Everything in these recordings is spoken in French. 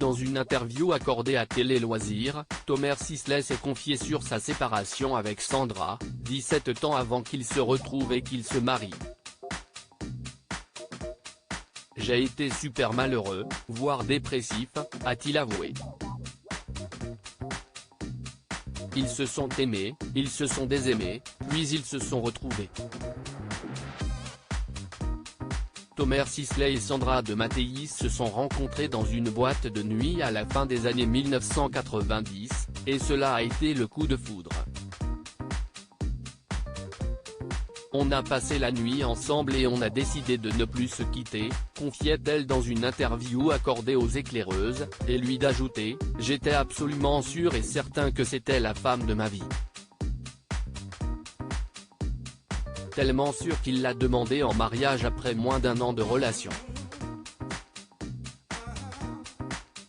Dans une interview accordée à Télé Loisirs, Thomer Sisley s'est confié sur sa séparation avec Sandra, 17 ans avant qu'ils se retrouvent et qu'ils se marient. J'ai été super malheureux, voire dépressif, a-t-il avoué. Ils se sont aimés, ils se sont désaimés, puis ils se sont retrouvés. Thomer Sisley et Sandra de Mattéis se sont rencontrés dans une boîte de nuit à la fin des années 1990, et cela a été le coup de foudre. On a passé la nuit ensemble et on a décidé de ne plus se quitter, confiait-elle dans une interview accordée aux éclaireuses, et lui d'ajouter « J'étais absolument sûr et certain que c'était la femme de ma vie. Tellement sûr qu'il l'a demandé en mariage après moins d'un an de relation.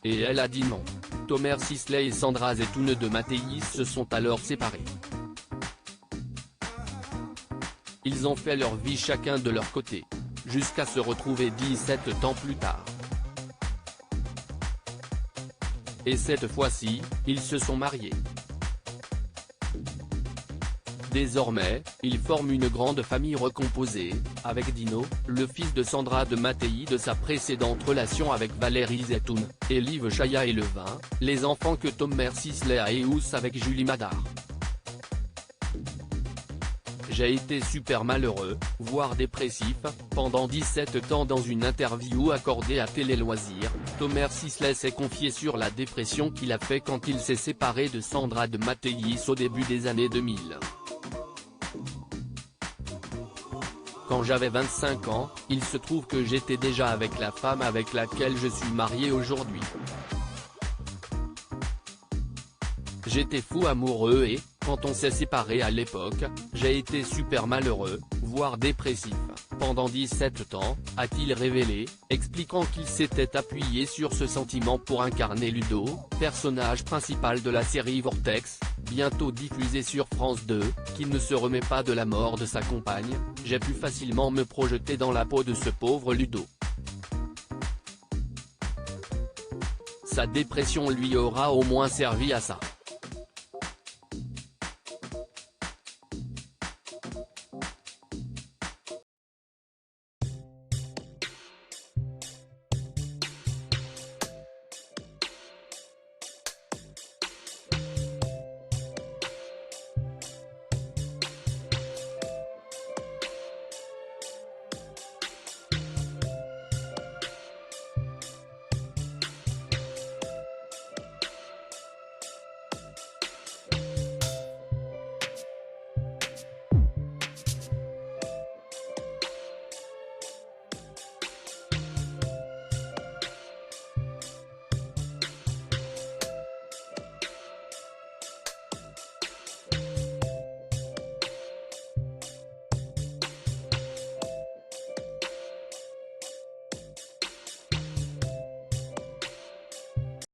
Et elle a dit non. » Thomer Sisley et Sandra Zetoun de Mattéis se sont alors séparés. Ils ont fait leur vie chacun de leur côté, jusqu'à se retrouver 17 ans plus tard. Et cette fois-ci, ils se sont mariés. Désormais, ils forment une grande famille recomposée, avec Dino, le fils de Sandra de Mattéis de sa précédente relation avec Valérie Zetoun, et Liv Chaya et Levin, les enfants que Thomer Sisley a eus avec Julie Madar. J'ai été super malheureux, voire dépressif, pendant 17 ans. Dans une interview accordée à Télé Loisirs, Thomer Sisley s'est confié sur la dépression qu'il a fait quand il s'est séparé de Sandra de Mattéis au début des années 2000. Quand j'avais 25 ans, il se trouve que j'étais déjà avec la femme avec laquelle je suis marié aujourd'hui. J'étais fou amoureux et, quand on s'est séparés à l'époque, j'ai été super malheureux, voire dépressif, pendant 17 ans, a-t-il révélé, expliquant qu'il s'était appuyé sur ce sentiment pour incarner Ludo, personnage principal de la série Vortex, bientôt diffusée sur France 2, qui ne se remet pas de la mort de sa compagne. J'ai pu facilement me projeter dans la peau de ce pauvre Ludo. Sa dépression lui aura au moins servi à ça.